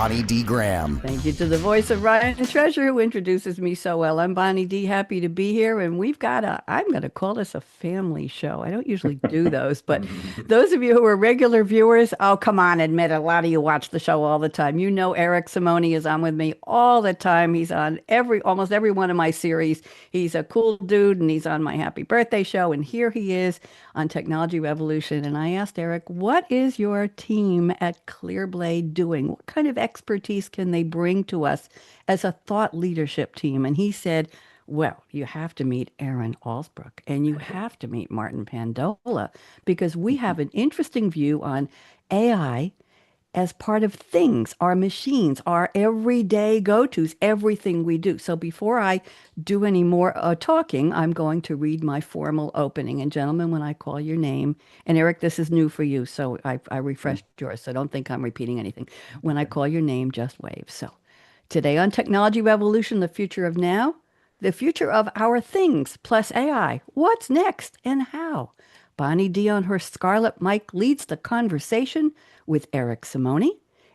Bonnie D. Graham. Thank you to the voice of Ryan Treasure, who introduces me so well. I'm Bonnie D. Happy to be here. And we've got I'm going to call this a family show. I don't usually do those, but those of you who are regular viewers, oh, come on, admit it. A lot of you watch the show all the time. You know, Eric Simone is on with me all the time. He's on almost every one of my series. He's a cool dude, and he's on my happy birthday show. And here he is on Technology Revolution. And I asked Eric, what is your team at Clearblade doing? What kind of expertise can they bring to us as a thought leadership team? And he said, well, you have to meet Aaron Allsbrook and you have to meet Martin Pandola because we have an interesting view on AI as part of things, our machines, our everyday go-tos, everything we do. So before I do any more talking, I'm going to read my formal opening. And gentlemen, when I call your name, and Eric, this is new for you, so I refreshed yours, so don't think I'm repeating anything. When I call your name, just wave. So today on Technology Revolution, the future of now, the future of our things plus AI. What's next and how? Bonnie D on her Scarlett mic leads the conversation with Eric Simone,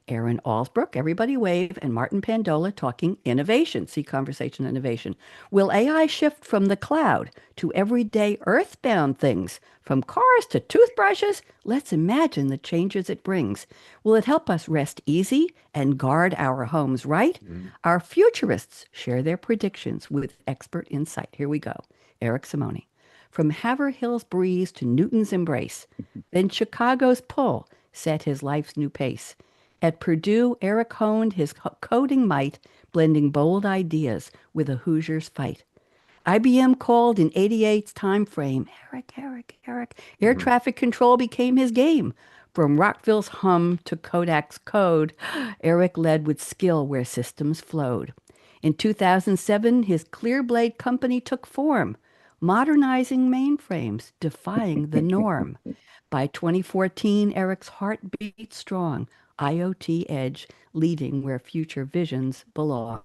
Aaron Allsbrook, everybody wave, and Martin Pandola talking innovation. See conversation innovation. Will AI shift from the cloud to everyday earthbound things, from cars to toothbrushes? Let's imagine the changes it brings. Will it help us rest easy and guard our homes right? Our futurists share their predictions with expert insight. Here we go. Eric Simone. From Haverhill's breeze to Newton's embrace, then Chicago's pull set his life's new pace. At Purdue, Eric honed his coding might, blending bold ideas with a Hoosiers fight. IBM called in '88's time frame, Eric. Air traffic control became his game. From Rockville's hum to Kodak's code, Eric led with skill where systems flowed. In 2007, his Clearblade company took form, modernizing mainframes, defying the norm. By 2014, Eric's heart beat strong, IoT edge leading where future visions belong.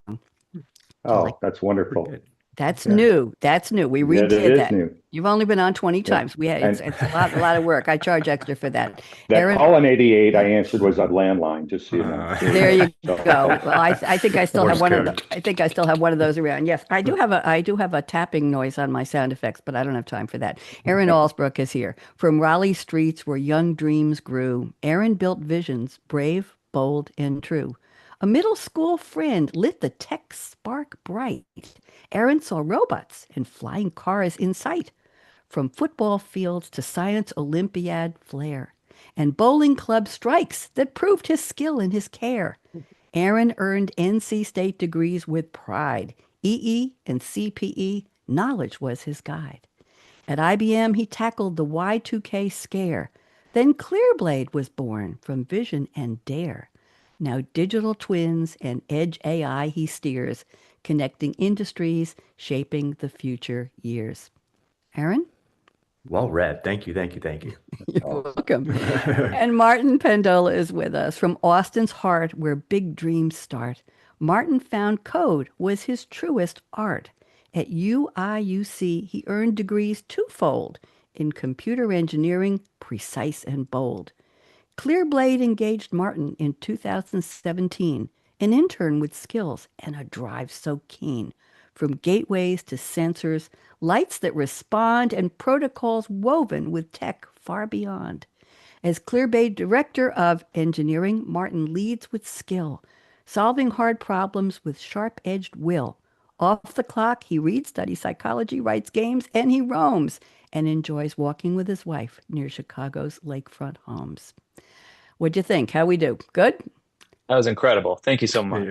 Oh, that's wonderful. That's new. That's new. We redid it is that. new. You've only been on 20 times. It's a lot of work. I charge extra for that. That Aaron, call in '88 I answered was a landline, just so you know. there you go. Well, I think I still have one of code. I think I still have one of those around. Yes, I do have a tapping noise on my sound effects, but I don't have time for that. Aaron Allsbrook is here. From Raleigh streets where young dreams grew, Aaron built visions, brave, bold, and true. A middle school friend lit the tech spark bright. Aaron saw robots and flying cars in sight. From football fields to science Olympiad flair, and bowling club strikes that proved his skill and his care. Aaron earned NC State degrees with pride. EE and CPE, knowledge was his guide. At IBM, he tackled the Y2K scare. Then Clearblade was born from vision and dare. Now digital twins and edge AI he steers, connecting industries, shaping the future years. Aaron? Well read. Thank you. You're welcome. And Martin Pandola is with us from Austin's heart where big dreams start. Martin found code was his truest art. At UIUC, he earned degrees twofold in computer engineering, precise and bold. Clearblade engaged Martin in 2017, an intern with skills and a drive so keen. From gateways to sensors, lights that respond, and protocols woven with tech far beyond. As Clearblade Director of Engineering, Martin leads with skill, solving hard problems with sharp-edged will. Off the clock, he reads, studies psychology, writes games, and he roams and enjoys walking with his wife near Chicago's lakefront homes. What'd you think? How we do? Good? That was incredible. Thank you so much.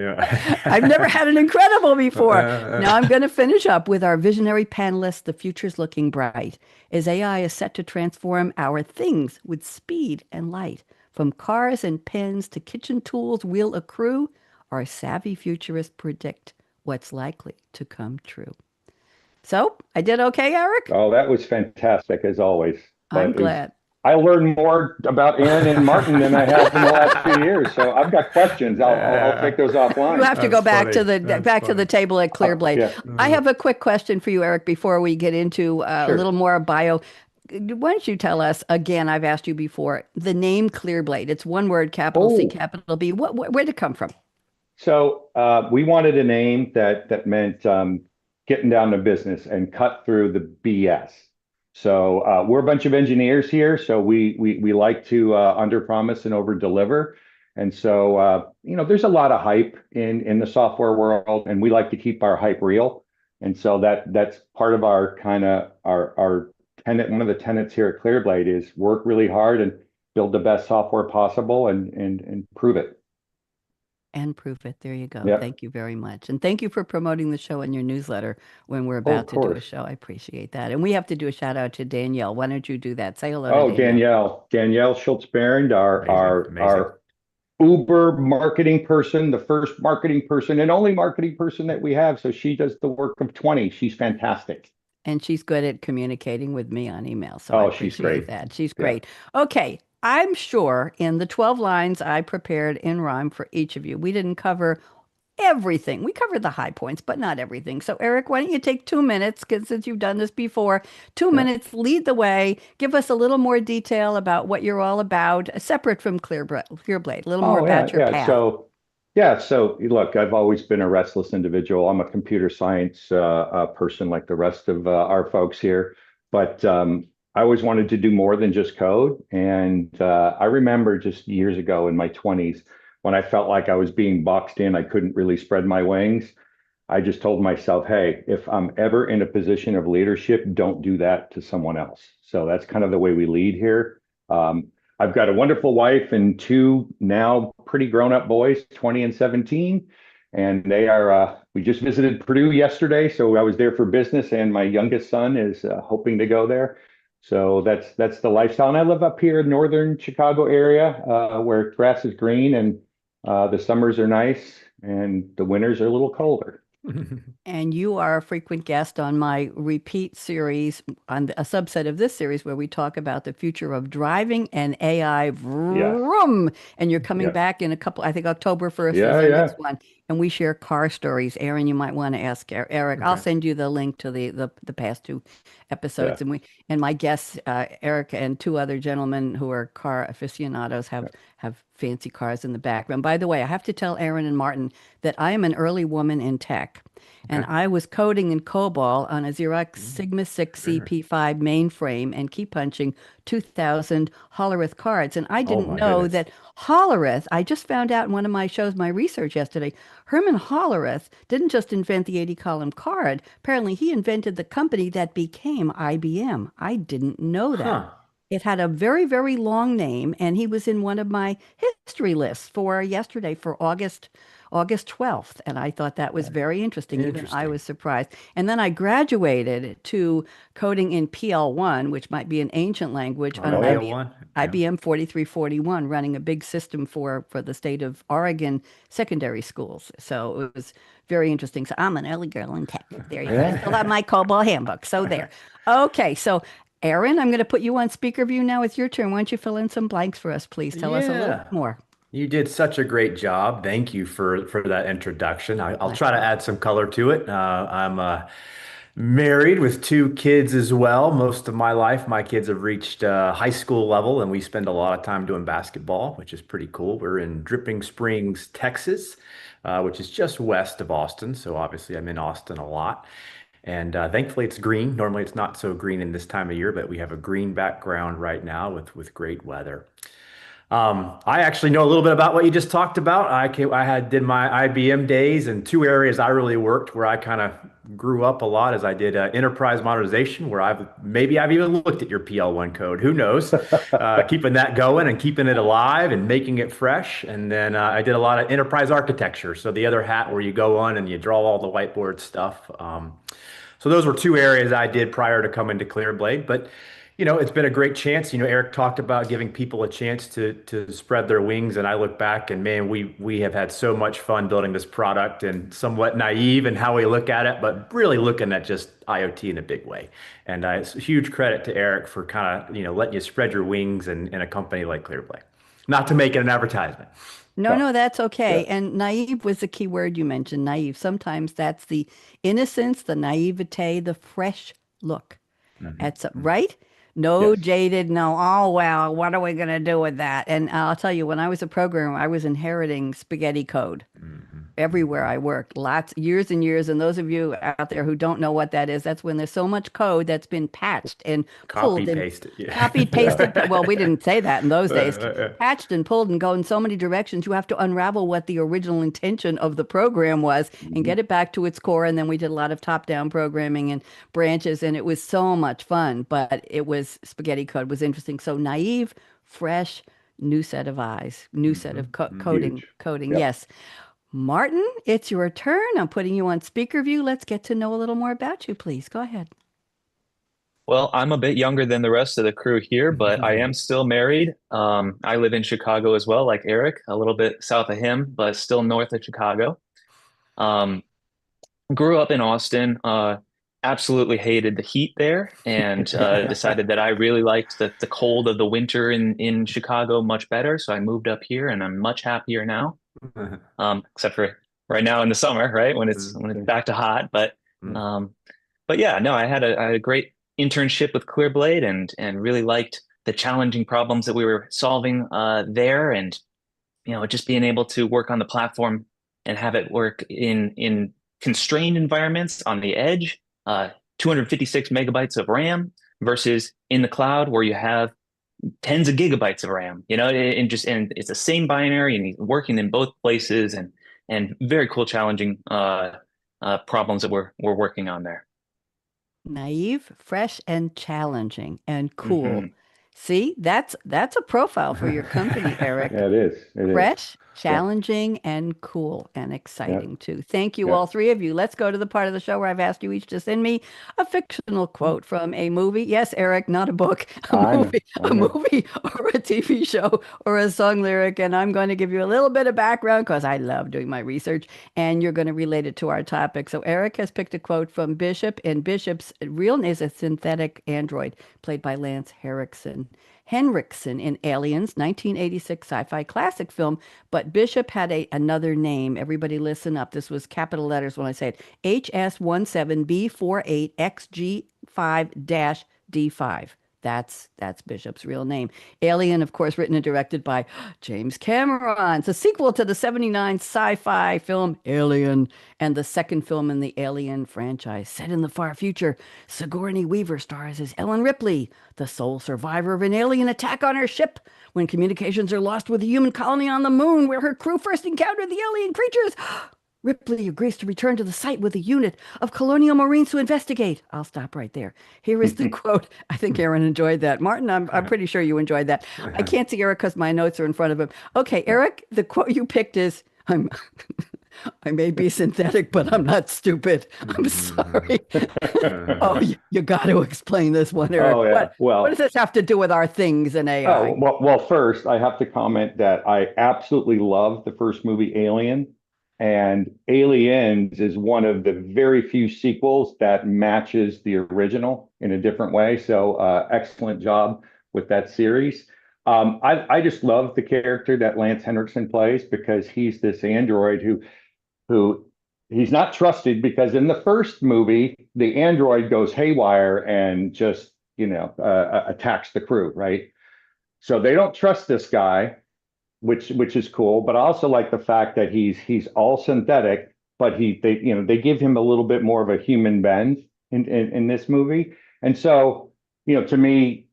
I've never had an incredible before. Now I'm going to finish up with our visionary panelists. The future's looking bright as AI is set to transform our things with speed and light. From cars and pens to kitchen tools will accrue. Our savvy futurists predict what's likely to come true. So I did okay, Eric? Oh, that was fantastic as always. I'm glad. I learned more about Aaron and Martin than I have in the last few years. So I've got questions. I'll take those offline. You have to go back to the table at Clearblade. Yeah. I have a quick question for you, Eric, before we get into a little more bio. why don't you tell us again? I've asked you before, the name Clearblade. It's one word, capital C, Oh, capital B. Where'd it come from? so we wanted a name that meant getting down to business and cut through the BS. So we're a bunch of engineers here, so we like to underpromise and overdeliver. And so there's a lot of hype in the software world, and we like to keep our hype real. And so that's part of our kind of our tenet. One of the tenets here at Clearblade is work really hard and build the best software possible and prove it. And proof it. There you go. Yeah. Thank you very much. And thank you for promoting the show in your newsletter when we're Oh, of about to do a course. show. I appreciate that. And we have to do a shout out to Danielle. Why don't you do that? Say hello to Oh, Danielle. Danielle Schultz-Barend, our Amazing, our amazing. our Uber marketing person, the first marketing person and only marketing person that we have. So she does the work of 20. She's fantastic. And she's good at communicating with me on email. So I Oh, she's appreciate great. that. She's Yeah. great. Okay. I'm sure in the 12 lines I prepared in rhyme for each of you, we didn't cover everything. We covered the high points, but not everything. So, Eric, why don't you take 2 minutes, 'cause since you've done this before, two Yeah. minutes, lead the way. Give us a little more detail about what you're all about, separate from Clearblade, a little more Oh, about yeah, your yeah. path. So look, I've always been a restless individual. I'm a computer science person like the rest of our folks here, but I always wanted to do more than just code. And I remember just years ago in my 20s when I felt like I was being boxed in, I couldn't really spread my wings. I just told myself, hey, if I'm ever in a position of leadership, don't do that to someone else. So that's kind of the way we lead here. Um, I've got a wonderful wife and two now pretty grown-up boys, 20 and 17. And we just visited Purdue yesterday. So I was there for business, and my youngest son is hoping to go there. So that's the lifestyle. And I live up here in northern Chicago area where grass is green and the summers are nice and the winters are a little colder. And you are a frequent guest on my repeat series, on a subset of this series where we talk about the future of driving and AI. Yes. Vroom. And you're coming Yes. back in a couple, I think October 1st is Yeah, our yeah. next one. And we share car stories. Aaron, you might want to ask Eric. I'll Okay. send you the link to the past two Yeah. episodes. And my guests, Eric and two other gentlemen who are car aficionados have fancy cars in the background. By the way, I have to tell Aaron and Martin that I am an early woman in tech. And Okay. I was coding in COBOL on a Xerox Mm, Sigma 6 sure. CP5 mainframe and key punching 2000 Hollerith cards. And I Oh didn't my know goodness. that Hollerith, I just found out in one of my shows, my research yesterday, Herman Hollerith didn't just invent the 80 column card. Apparently, he invented the company that became IBM. I didn't know that. Huh. It had a very, very long name, and he was in one of my history lists for yesterday for August 12th. And I thought that was very interesting. Even I Interesting. was surprised. And then I graduated to coding in PL1, which might be an ancient language, Oh, on the an Oh, yeah. IBM. PL1. Yeah. IBM 4341, running a big system for the state of Oregon secondary schools. So it was very interesting. So I'm an early girl in tech. There you go. I still have my COBOL handbook. So there. Okay. So Aaron, I'm going to put you on speaker view now. It's your turn. Why don't you fill in some blanks for us, please? Tell us a little Yeah. bit more. You did such a great job. Thank you for that introduction. I'll My try to pleasure. add some color to it. I'm married with two kids as well. Most of my life, my kids have reached high school level, and we spend a lot of time doing basketball, which is pretty cool. We're in Dripping Springs, Texas, which is just west of Austin. So obviously, I'm in Austin a lot. And thankfully, it's green. Normally, it's not so green in this time of year, but we have a green background right now with great weather. I actually know a little bit about what you just talked about. I did my IBM days in two areas I really worked where I kind of grew up a lot as I did enterprise modernization, where I've even looked at your PL1 code. Who knows? Keeping that going and keeping it alive and making it fresh. And then I did a lot of enterprise architecture. So the other hat where you go on and you draw all the whiteboard stuff. So those were two areas I did prior to coming to Clearblade. But it's been a great chance. Eric talked about giving people a chance to spread their wings, and I look back and man, we have had so much fun building this product and somewhat naive in how we look at it, but really looking at just IoT in a big way. And it's a huge credit to Eric for kind of letting you spread your wings in a company like Clearblade. Not to make it an advertisement. No, No. no, that's Yeah. okay. And naive was the key word you mentioned, naive. Sometimes that's the innocence, the naivete, the fresh look Mhm, at some, mhm. right? No Yes. jaded, no, oh, well, what are we going to do with that? And I'll tell you, when I was a programmer, I was inheriting spaghetti code everywhere I worked, lots, years and years. And those of you out there who don't know what that is, that's when there's so much code that's been patched and Copy pulled and paste it. Yeah. copied, pasted. Well, we didn't say that in those days. Patched and pulled and go in so many directions. You have to unravel what the original intention of the program was and Mhm. get it back to its core. And then we did a lot of top-down programming and branches, and it was so much fun. But it was spaghetti code was interesting. So naive, fresh, new set of eyes, new set of coding, Huge. coding. Yep. Yes. Martin, it's your turn. I'm putting you on speaker view. Let's get to know a little more about you, please. Go ahead. Well, I'm a bit younger than the rest of the crew here, but I am still married. I live in Chicago as well, like Eric, a little bit south of him, but still north of Chicago. Um, Grew up in Austin, absolutely hated the heat there, and decided that I really liked the cold of the winter in Chicago much better. So I moved up here, and I'm much happier now. Except for right now in the summer, right when it's back to hot. Um, but yeah, no, I had a great internship with Clearblade, and really liked the challenging problems that we were solving there, and just being able to work on the platform and have it work in constrained environments on the edge, 256 megabytes of RAM versus in the cloud where you have tens of gigabytes of RAM, and it's the same binary and working in both places, and very cool, challenging problems that we're working on there. Naive, fresh, and challenging and cool. Hmm. See, that's a profile for your company, Eric. Yeah, it is. It is. Fresh, Yep. challenging, and cool and Yep. exciting too. Thank you, all Yep. three of you. Let's go to the part of the show where I've asked you each to send me a fictional quote from a movie. Yes, Eric, not a book, a I know. movie, I a know. movie or a TV show or a song lyric. And I'm going to give you a little bit of background because I love doing my research, and you're going to relate it to our topic. So Eric has picked a quote from Bishop, and Bishop's real name is a synthetic android played by Lance Henriksen in Aliens, 1986 sci-fi classic film, but Bishop had another name. Everybody listen up. This was capital letters when I say it. HS17B48XG5-D5. That's Bishop's real name. Alien, of course, written and directed by James Cameron. It's a sequel to the 79 sci-fi film Alien, and the second film in the Alien franchise. Set in the far future, Sigourney Weaver stars as Ellen Ripley, the sole survivor of an alien attack on her ship when communications are lost with a human colony on the moon, where her crew first encountered the alien creatures. Ripley agrees to return to the site with a unit of colonial marines to investigate. I'll stop right there. Here is the quote. I think Aaron enjoyed that. Martin, I'm pretty sure you enjoyed that. I can't see Eric because my notes are in front of him. Okay, Eric, the quote you picked is, I may be synthetic, but I'm not stupid. I'm sorry. Oh, you got to explain this one, Eric. Oh yeah. What does Well, this have to do with our things and oh AI? well. First, I have to comment that I absolutely love the first movie, Alien, and Aliens is one of the very few sequels that matches the original in a different way. So, excellent job with that series. I just love the character that Lance Henriksen plays because he's this android who he's not trusted because in the first movie, the android goes haywire and just, attacks the crew, right? So they don't trust this guy, which is cool. But I also like the fact that he's all synthetic, but they give him a little bit more of a human bend in this movie. And so, to me,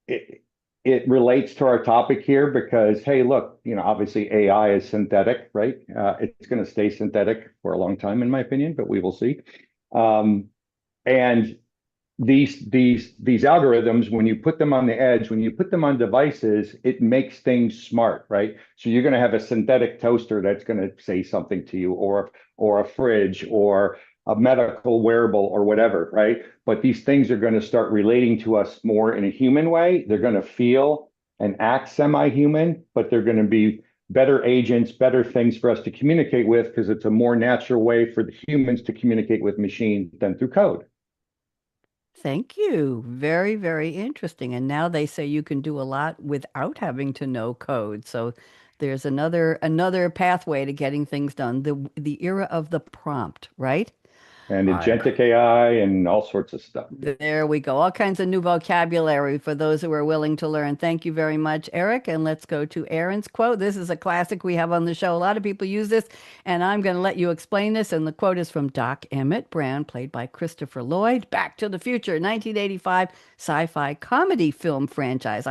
it, it relates to our topic here because, hey, look, obviously AI is synthetic, right? It's going to stay synthetic for a long time, in my opinion, but we will see. Um, and these algorithms, when you put them on the edge, when you put them on devices, it makes things smart, right? So you're going to have a synthetic toaster that's going to say something to you, or a fridge, or a medical wearable, or whatever, right? But these things are going to start relating to us more in a human way. They're going to feel and act semi-human, but they're going to be better agents, better things for us to communicate with because it's a more natural way for the humans to communicate with machines than through code. Thank you. Very, very interesting. And now they say you can do a lot without having to know code. So there's another pathway to getting things done. The era of the prompt, right? and agentic AI and all sorts of stuff. There we go. All kinds of new vocabulary for those who are willing to learn. Thank you very much, Eric. And let's go to Aaron's quote. This is a classic we have on the show. A lot of people use this, and I'm going to let you explain this. And the quote is from Doc Emmett Brown, played by Christopher Lloyd. Back to the Future, 1985 sci-fi comedy film franchise.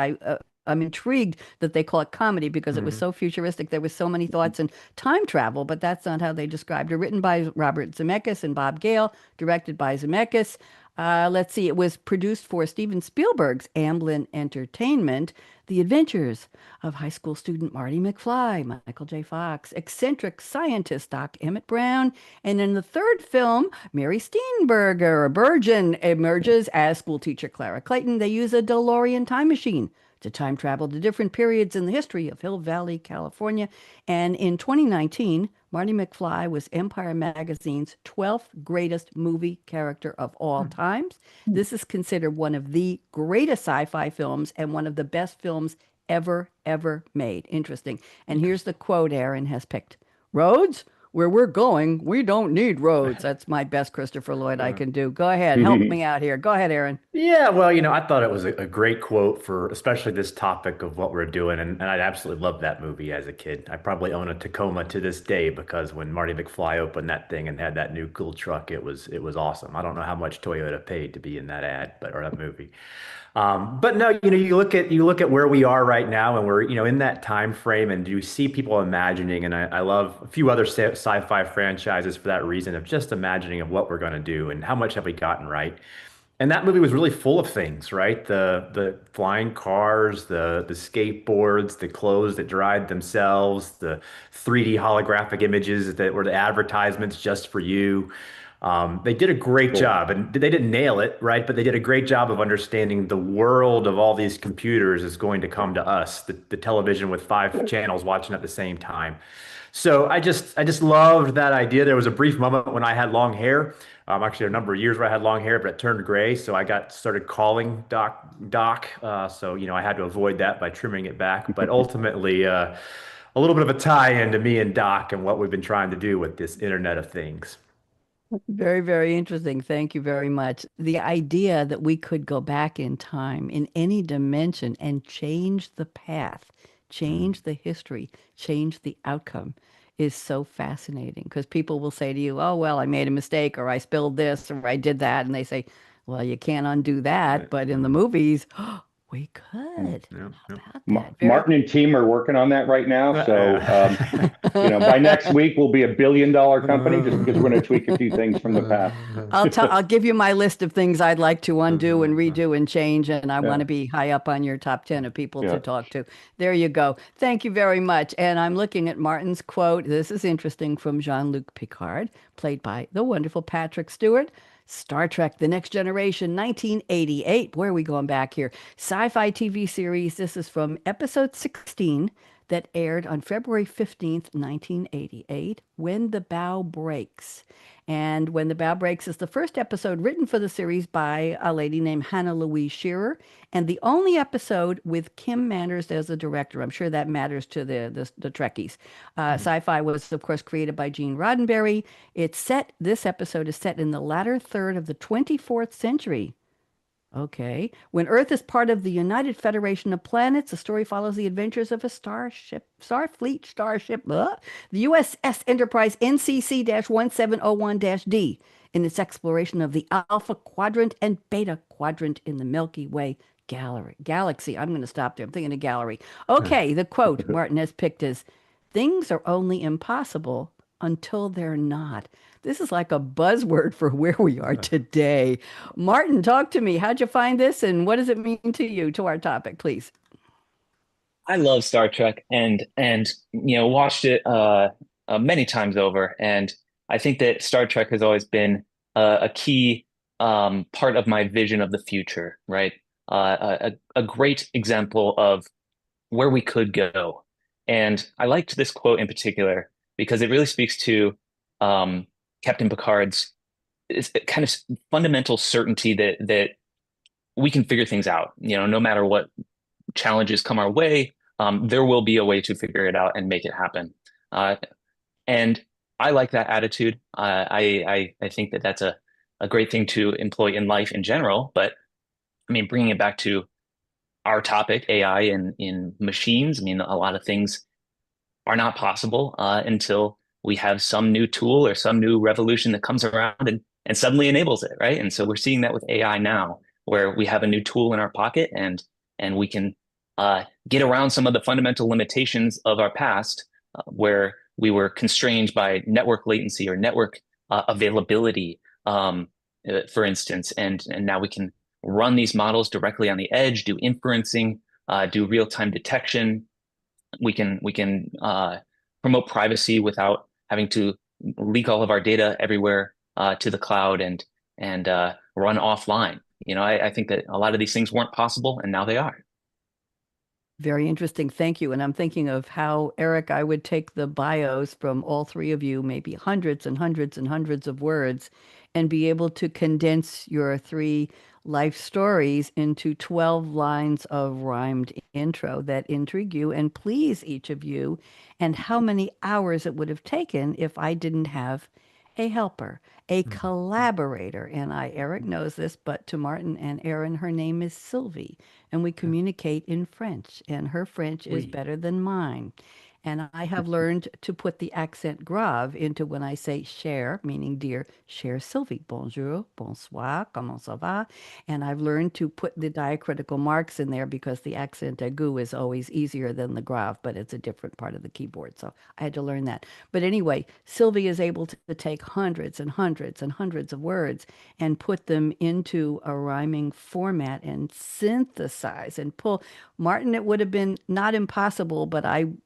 I'm intrigued that they call it comedy because it was so futuristic. There was so many thoughts and time travel, but that's not how they described it. Written by Robert Zemeckis and Bob Gale, directed by Zemeckis. Let's see, it was produced for Steven Spielberg's Amblin Entertainment. The Adventures of High School Student Marty McFly, Michael J. Fox, eccentric scientist Doc Emmett Brown, and in the third film, Mary Steenburgen, a virgin, emerges as schoolteacher Clara Clayton. They use a DeLorean time machine to time travel to different periods in the history of Hill Valley, California. And in 2019, Marty McFly was Empire Magazine's 12th greatest movie character of all times. This is considered one of the greatest sci-fi films and one of the best films ever made. Interesting. And here's the quote Aaron has picked. Roads? Where we're going, we don't need roads. That's my best Christopher Lloyd I can do. Go ahead. Help me out here. Go ahead, Aaron. Yeah, well, I thought it was a great quote for especially this topic of what we're doing. And I absolutely loved that movie as a kid. I probably own a Tacoma to this day because when Marty McFly opened that thing and had that new cool truck, it was awesome. I don't know how much Toyota paid to be in that ad, or that movie. But no, you look at where we are right now, and we're in that time frame, and you see people imagining, and I love a few other sci-fi franchises for that reason of just imagining of what we're going to do and how much have we gotten right. And that movie was really full of things, right? The flying cars, the skateboards, the clothes that dried themselves, the 3D holographic images that were the advertisements just for you. They did a great job, and they didn't nail it, right? But they did a great job of understanding the world of all these computers is going to come to us, the television with 5 channels watching at the same time. So I just loved that idea. There was a brief moment when I had long hair, actually a number of years where I had long hair, but it turned gray. So I started calling Doc. So I had to avoid that by trimming it back. But ultimately, a little bit of a tie-in to me and Doc and what we've been trying to do with this Internet of Things. Very interesting. Thank you very much. The idea that we could go back in time in any dimension and change the path, change the history, change the outcome is so fascinating because people will say to you, oh, well, I made a mistake or I spilled this or I did that. And they say, well, you can't undo that. But in the movies, we could. Yeah, How yeah. about that? Martin and team are working on that right now. So, by next week, we'll be $1 billion company just because we're going to tweak a few things from the past. I'll give you my list of things I'd like to undo and redo and change, and I want to be high up on your top 10 of people to talk to. There you go. Thank you very much. And I'm looking at Martin's quote. This is interesting from Jean-Luc Picard, played by the wonderful Patrick Stewart. Star Trek: The Next Generation, 1988. Where are we going back here? Sci-fi TV series. This is from episode 16 that aired on February 15th, 1988, When the Bow Breaks. And When the Bow Breaks is the first episode written for the series by a lady named Hannah Louise Shearer, and the only episode with Kim Manners as the director. I'm sure that matters to the Trekkies. Sci-fi was, of course, created by Gene Roddenberry. This episode is set in the latter third of the 24th century. Okay. When Earth is part of the United Federation of Planets, the story follows the adventures of a Starfleet starship, the USS Enterprise NCC-1701-D, in its exploration of the Alpha Quadrant and Beta Quadrant in the Milky Way galaxy. I'm going to stop there. I'm thinking of gallery. Okay. The quote Martin has picked is, "Things are only impossible until they're not." This is like a buzzword for where we are today. Martin, talk to me. How'd you find this and what does it mean to you, to our topic, please? I love Star Trek and watched it many times over, and I think that Star Trek has always been a key part of my vision of the future, right? A great example of where we could go. And I liked this quote in particular because it really speaks to Captain Picard's kind of fundamental certainty that we can figure things out. No matter what challenges come our way, there will be a way to figure it out and make it happen. And I like that attitude. I think that that's a great thing to employ in life in general. But I mean, bringing it back to our topic, AI in machines, I mean, a lot of things are not possible until we have some new tool or some new revolution that comes around and suddenly enables it, right? And so we're seeing that with AI now, where we have a new tool in our pocket and we can get around some of the fundamental limitations of our past, where we were constrained by network latency or network availability, for instance, and now we can run these models directly on the edge, do inferencing, do real-time detection. We can promote privacy without having to leak all of our data everywhere to the cloud and run offline. I think that a lot of these things weren't possible, and now they are. Very interesting. Thank you. And I'm thinking of how, Eric, I would take the bios from all three of you, maybe hundreds and hundreds and hundreds of words, and be able to condense your three life stories into 12 lines of rhymed intro that intrigue you and please each of you, and how many hours it would have taken if I didn't have a helper, a collaborator. And Eric knows this, but to Martin and Aaron, her name is Sylvie, and we communicate in French, and her French is Oui. better than mine. And I have learned to put the accent grave into when I say cher, meaning dear, cher Sylvie, bonjour, bonsoir, comment ça va? And I've learned to put the diacritical marks in there because the accent aigu is always easier than the grave, but it's a different part of the keyboard. So I had to learn that. But anyway, Sylvie is able to take hundreds and hundreds and hundreds of words and put them into a rhyming format and synthesize and pull. Martin, it would have been not impossible, but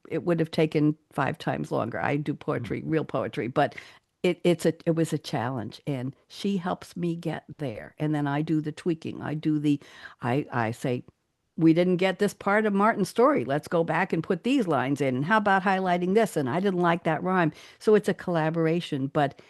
it would have taken 5 times longer. I do poetry, real poetry, but it was a challenge, and she helps me get there. And then I do the tweaking. I say, we didn't get this part of Martin's story. Let's go back and put these lines in. And how about highlighting this? And I didn't like that rhyme. So it's a collaboration, but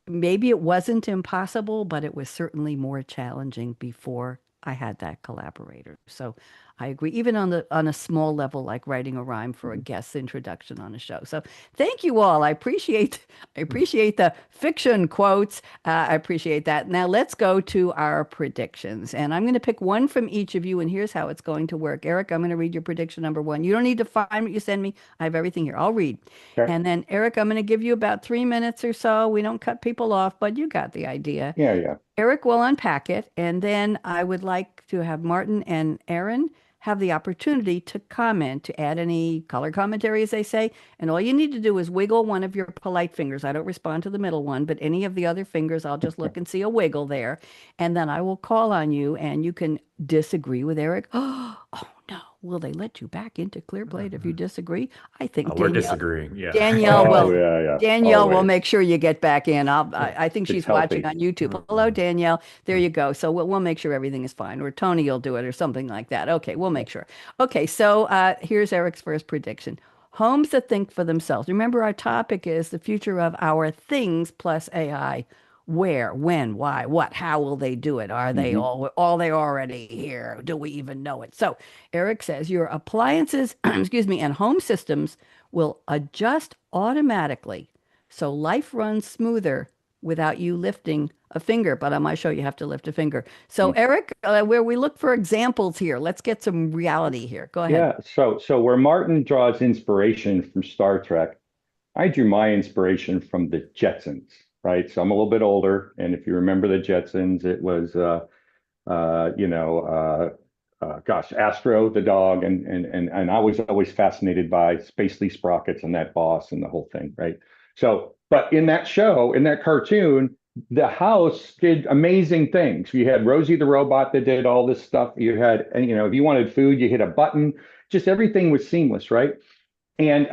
maybe it wasn't impossible, but it was certainly more challenging before I had that collaborator. So I agree, even on a small level, like writing a rhyme for a guest introduction on a show. So thank you all. I appreciate the fiction quotes. I appreciate that. Now let's go to our predictions, and I'm going to pick one from each of you. And here's how it's going to work. Eric, I'm going to read your prediction number one. You don't need to find what you send me. I have everything here. I'll read. Okay. And then Eric, I'm going to give you about 3 minutes or so. We don't cut people off, but you got the idea. Yeah, yeah. Eric will unpack it, and then I would like to have Martin and Aaron have the opportunity to comment, to add any color commentary, as they say. And all you need to do is wiggle one of your polite fingers. I don't respond to the middle one, but any of the other fingers, I'll just look and see a wiggle there. And then I will call on you, and you can disagree with Eric. Oh, no. Will they let you back into Clearblade if you disagree? I think We're Danielle. disagreeing. Yeah. Danielle Oh, will. yeah, yeah. Danielle will Always. make sure you get back in. I think It's she's watching healthy. on YouTube. Hello, Danielle. There you go. So we'll make sure everything is fine. Or Tony will do it or something like that. Okay, we'll make sure. Okay, so here's Eric's first prediction. Homes that think for themselves. Remember, our topic is the future of our things plus AI. Where, when, why, what, how will they do it? Are they Mhm. all they already here? Do we even know it? So Eric says your appliances, excuse me, and home systems will adjust automatically so life runs smoother without you lifting a finger. But on my show, you have to lift a finger. So Eric, where we look for examples here, let's get some reality here. Go ahead. Yeah. So where Martin draws inspiration from Star Trek, I drew my inspiration from the Jetsons, right? So I'm a little bit older, and if you remember the Jetsons, it was gosh, Astro the dog, and I was always fascinated by Spacely Sprockets and that boss and the whole thing, right? So, but in that show, in that cartoon, the house did amazing things. You had Rosie the robot that did all this stuff. You had, and if you wanted food, you hit a button. Just everything was seamless, right? And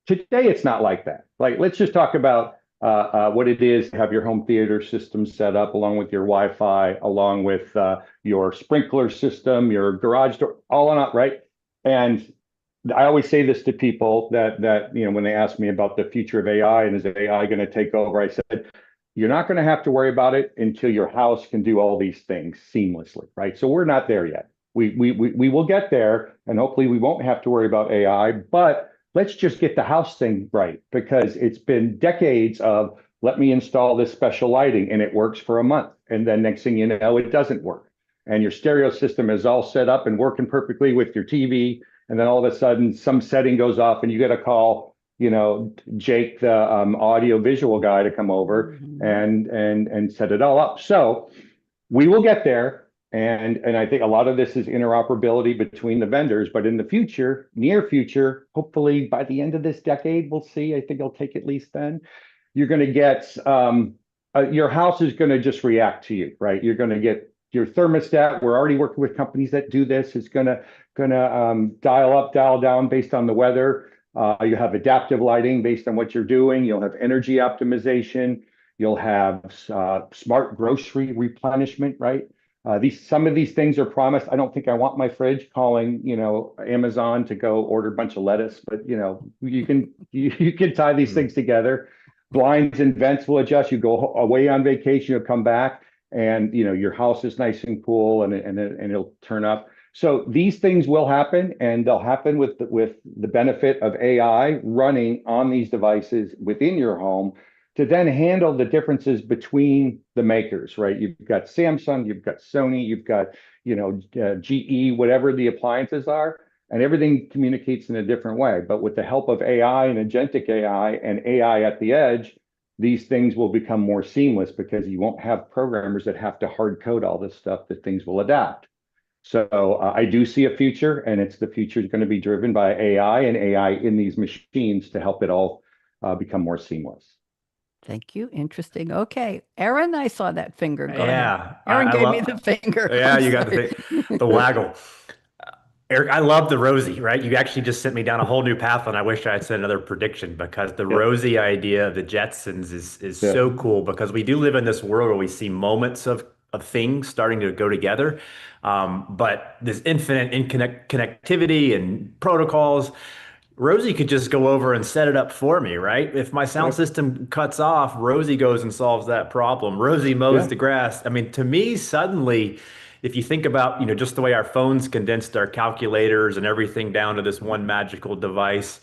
today it's not like that. Like, let's just talk about what it is to have your home theater system set up along with your Wi-Fi, along with your sprinkler system, your garage door, all on up, right? And I always say this to people that when they ask me about the future of AI and is AI going to take over, I said, you're not going to have to worry about it until your house can do all these things seamlessly, right? So we're not there yet. We will get there, and hopefully we won't have to worry about AI, but let's just get the house thing right, because it's been decades of let me install this special lighting and it works for a month. And then next thing you know, it doesn't work. And your stereo system is all set up and working perfectly with your TV. And then all of a sudden some setting goes off and you get a call, Jake, the audio visual guy, to come over and set it all up. So we will get there. And I think a lot of this is interoperability between the vendors, but in the future, near future, hopefully by the end of this decade, we'll see. I think it'll take at least then. You're going to get your house is going to just react to you, right? You're going to get your thermostat. We're already working with companies that do this. It's going to dial up, dial down based on the weather. You have adaptive lighting based on what you're doing. You'll have energy optimization. You'll have smart grocery replenishment, right? Some of these things are promised. I don't think I want my fridge calling, Amazon to go order a bunch of lettuce, but you can tie these things together. Blinds and vents will adjust. You go away on vacation, you'll come back, and your house is nice and cool, and it'll turn up. So these things will happen, and they'll happen with the benefit of AI running on these devices within your home, to then handle the differences between the makers, right? You've got Samsung, you've got Sony, you've got, GE, whatever the appliances are, and everything communicates in a different way. But with the help of AI and agentic AI and AI at the edge, these things will become more seamless, because you won't have programmers that have to hard code all this stuff, that things will adapt. So I do see a future, and the future is going to be driven by AI and AI in these machines to help it all become more seamless. Thank you. Interesting. Okay. Aaron, I saw that finger. Go Yeah. ahead. Aaron gave me the finger. Yeah, I'm you got sorry. the waggle. Eric, I love the Rosie, right? You actually just sent me down a whole new path, and I wish I had said another prediction, because the Rosie idea of the Jetsons is so cool, because we do live in this world where we see moments of things starting to go together. But this infinite connectivity and protocols, Rosie could just go over and set it up for me, right? If my sound system cuts off, Rosie goes and solves that problem. Rosie mows the grass. I mean, to me, suddenly, if you think about, just the way our phones condensed our calculators and everything down to this one magical device,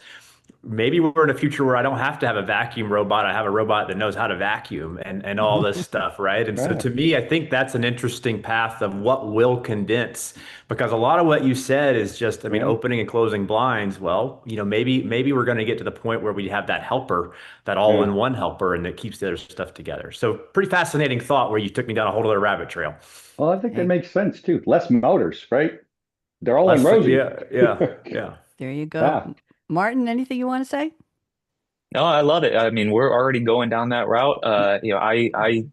maybe we're in a future where I don't have to have a vacuum robot. I have a robot that knows how to vacuum and all this stuff, right? And so to me, I think that's an interesting path of what will condense, because a lot of what you said is just, opening and closing blinds. Well, maybe we're going to get to the point where we have that helper, that all-in-one helper, and it keeps the other stuff together. So pretty fascinating thought, where you took me down a whole other rabbit trail. Well, I think that makes sense too. Less motors, right? They're all in Rosie. Yeah. There you go. Yeah. Martin, anything you want to say? No, I love it. I mean, we're already going down that route. I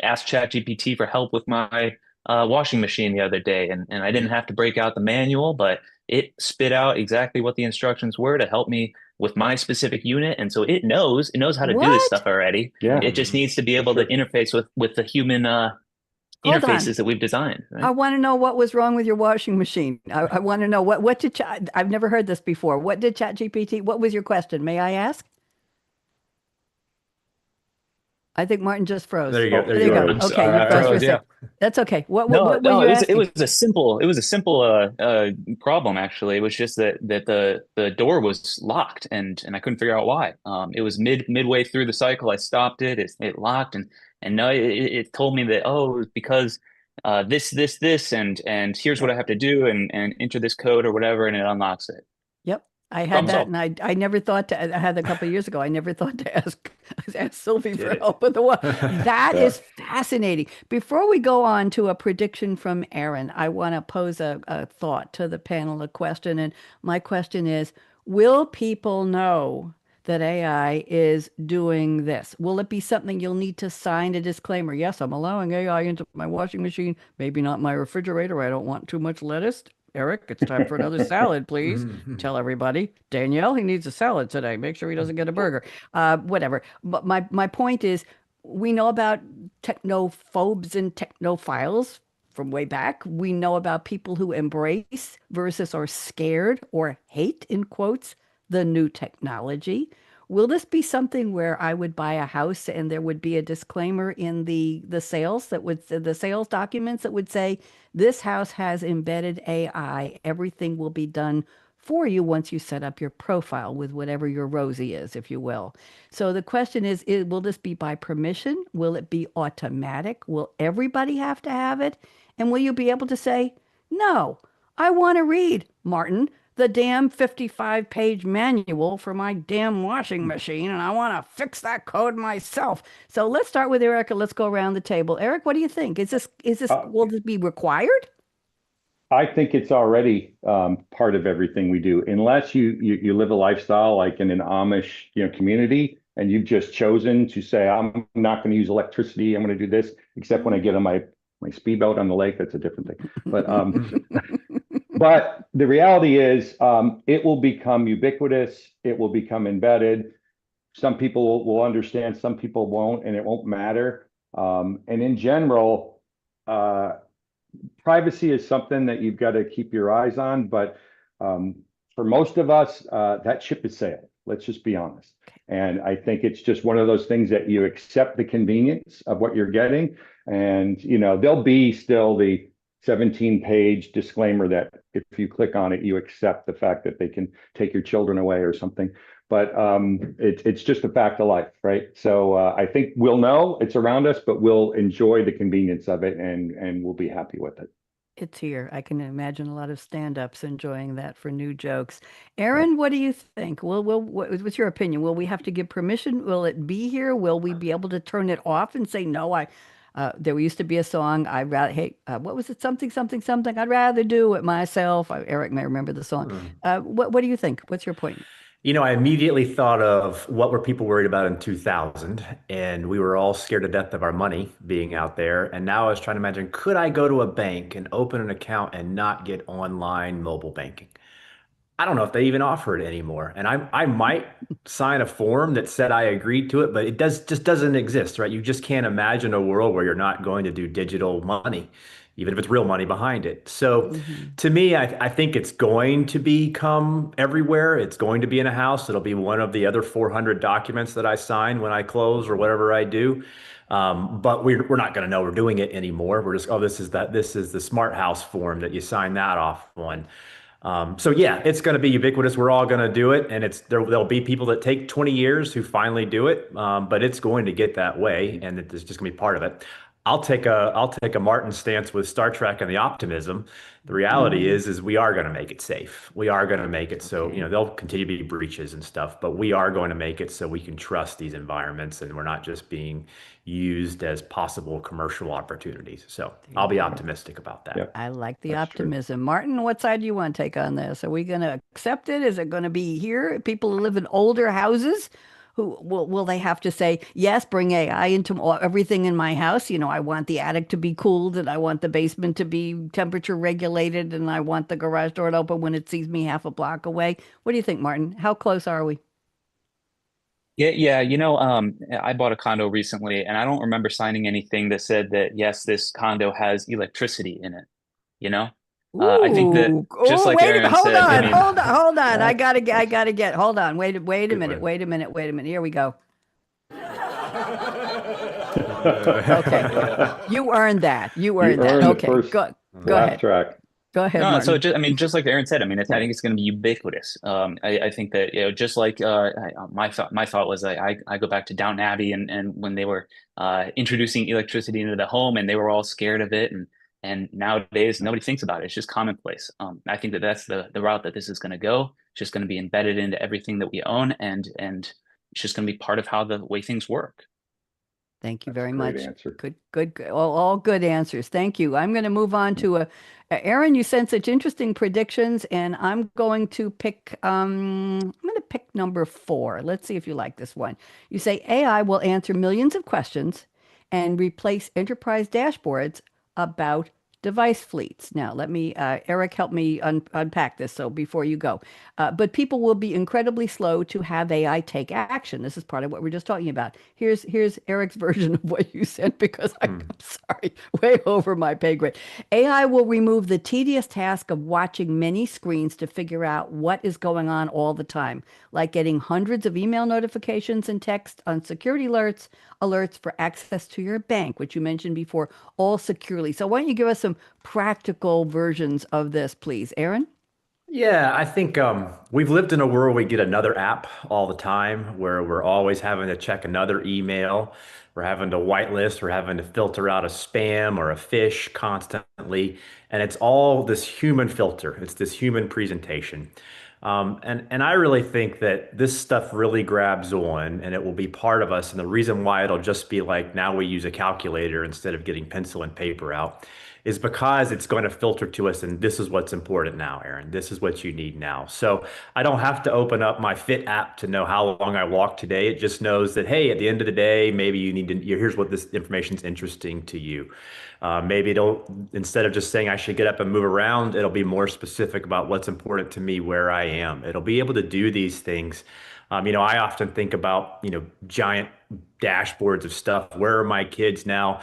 asked ChatGPT for help with my washing machine the other day, and I didn't have to break out the manual, but it spit out exactly what the instructions were to help me with my specific unit. And so it knows how to do this stuff already. Yeah. It just needs to be able to interface with the human Hold on. interfaces that we've designed. Right? I want to know what was wrong with your washing machine. I want to know what did I've never heard this before. What did ChatGPT, what was your question? May I ask? I think Martin just froze. There you go. There you go. I'm Okay, sorry, you I froze for a froze, second. That's okay. What No, were no, you asking? it was a simple problem actually. It was just that the door was locked, and I couldn't figure out why. It was midway through the cycle. I stopped it. It locked, and no, it told me that, oh, it was because this and here's what I have to do, and enter this code or whatever, and it unlocks it. Yep. I had Problem that, solved. and I never thought to. I had a couple of years ago. I never thought to ask Sylvie for help with the one. That is fascinating. Before we go on to a prediction from Aaron, I want to pose a thought to the panel, a question, and my question is: will people know that AI is doing this? Will it be something you'll need to sign a disclaimer? Yes, I'm allowing AI into my washing machine, maybe not my refrigerator. I don't want too much lettuce. Eric, it's time for another salad, please. Tell everybody. Danielle, he needs a salad today. Make sure he doesn't get a burger. Whatever. But my point is, we know about technophobes and technophiles from way back. We know about people who embrace versus are scared or hate, in quotes, the new technology. Will this be something where I would buy a house and there would be a disclaimer in the sales documents that would say this house has embedded AI. Everything will be done for you once you set up your profile with whatever your Rosie is, if you will. So the question is, will this be by permission? Will it be automatic? Will everybody have to have it? And will you be able to say, no, I want to read, Martin, the damn 55-page manual for my damn washing machine, and I want to fix that code myself. So let's start with Eric and let's go around the table. Eric, what do you think? Uh, Will this be required? I think it's already part of everything we do, unless you live a lifestyle like in an Amish community, and you've just chosen to say, I'm not going to use electricity. I'm going to do this, except when I get on my speedboat on the lake. That's a different thing. But the reality is, it will become ubiquitous. It will become embedded. Some people will understand, some people won't, and it won't matter. And in general, privacy is something that you've got to keep your eyes on, but for most of us, that ship has sailed. Let's just be honest. And I think it's just one of those things that you accept the convenience of what you're getting. And, there'll be still the 17-page disclaimer that if you click on it, you accept the fact that they can take your children away or something. But it's just a fact of life, right? So I think we'll know it's around us, but we'll enjoy the convenience of it, and we'll be happy with it. It's here. I can imagine a lot of stand-ups enjoying that for new jokes. Yeah. Aaron, what do you think? What's your opinion? Will we have to give permission? Will it be here? Will we be able to turn it off and say, no, there used to be a song, what was it? Something, something, something. I'd rather do it myself. Eric may remember the song. What do you think? What's your point? I immediately thought of what were people worried about in 2000, and we were all scared to death of our money being out there. And now I was trying to imagine, could I go to a bank and open an account and not get online mobile banking? I don't know if they even offer it anymore. And I might sign a form that said I agreed to it, but it just doesn't exist, right? You just can't imagine a world where you're not going to do digital money, even if it's real money behind it. So Mhm. to me, I think it's going to become everywhere. It's going to be in a house. It'll be one of the other 400 documents that I sign when I close or whatever I do. But we're not going to know we're doing it anymore. We're just, oh, this is the smart house form that you sign that off on. So yeah, it's going to be ubiquitous. We're all going to do it, and there'll be people that take 20 years who finally do it, but it's going to get that way, and it's just going to be part of it. I'll take a Martin stance with Star Trek and the optimism. The reality Mhm. is we are going to make it safe. We are going to make it so Okay. there'll continue to be breaches and stuff, but we are going to make it so we can trust these environments, and we're not just being used as possible commercial opportunities. So There I'll you be go. optimistic about that. Yep, I like the that's true. optimism. Martin, what side do you want to take on this? Are we going to accept it? Is it going to be here? People who live in older houses, who will they have to say, yes, bring AI into everything in my house? I want the attic to be cooled, and I want the basement to be temperature regulated, and I want the garage door to open when it sees me half a block away. What do you think, Martin? How close are we? Yeah, yeah. I bought a condo recently, and I don't remember signing anything that said that yes, this condo has electricity in it. You know, I think that Ooh, just oh, like Aaron hold said, I on, mean, hold on, hold on. I That's gotta get, I that's gotta get, hold on. Wait a Good minute, one. wait a minute, wait a minute. Here we go. Okay. yeah. You earned that. You You earned that. earned the Okay. first Go laugh ahead. track. Go ahead, No, so Martin. just I mean, just like Aaron said, I mean, I think it's going to be ubiquitous. I think that just like my thought was I go back to Downton Abbey and when they were introducing electricity into the home and they were all scared of it and nowadays nobody thinks about it. It's just commonplace. I think that that's the route that this is going to go. It's just going to be embedded into everything that we own and it's just going to be part of how the way things work. Thank you That's a very great much. answer. Good. All good answers. Thank you. I'm going to move on to Aaron, you sent such interesting predictions, and I'm going to pick number 4. Let's see if you like this one. You say AI will answer millions of questions and replace enterprise dashboards about device fleets. Now, Eric, help me unpack this. So before you go, but people will be incredibly slow to have AI take action. This is part of what we're just talking about. Here's Eric's version of what you said because I'm Hmm. sorry, way over my pay grade. AI will remove the tedious task of watching many screens to figure out what is going on all the time, like getting hundreds of email notifications and text on security alerts for access to your bank, which you mentioned before, all securely. So why don't you give us some practical versions of this, please, Aaron? Yeah, I think we've lived in a world we get another app all the time where we're always having to check another email. We're having to whitelist, we're having to filter out a spam or a fish constantly. And it's all this human filter, it's this human presentation. And I really think that this stuff really grabs on and it will be part of us. And the reason why it'll just be like now we use a calculator instead of getting pencil and paper out is because it's going to filter to us and this is what's important now, Aaron. This is what you need now. So I don't have to open up my Fit app to know how long I walked today. It just knows that, hey, at the end of the day, maybe you need to, here's what this information is interesting to you. Maybe it'll, instead of just saying I should get up and move around, it'll be more specific about what's important to me where I am. It'll be able to do these things. I often think about, giant dashboards of stuff. Where are my kids now?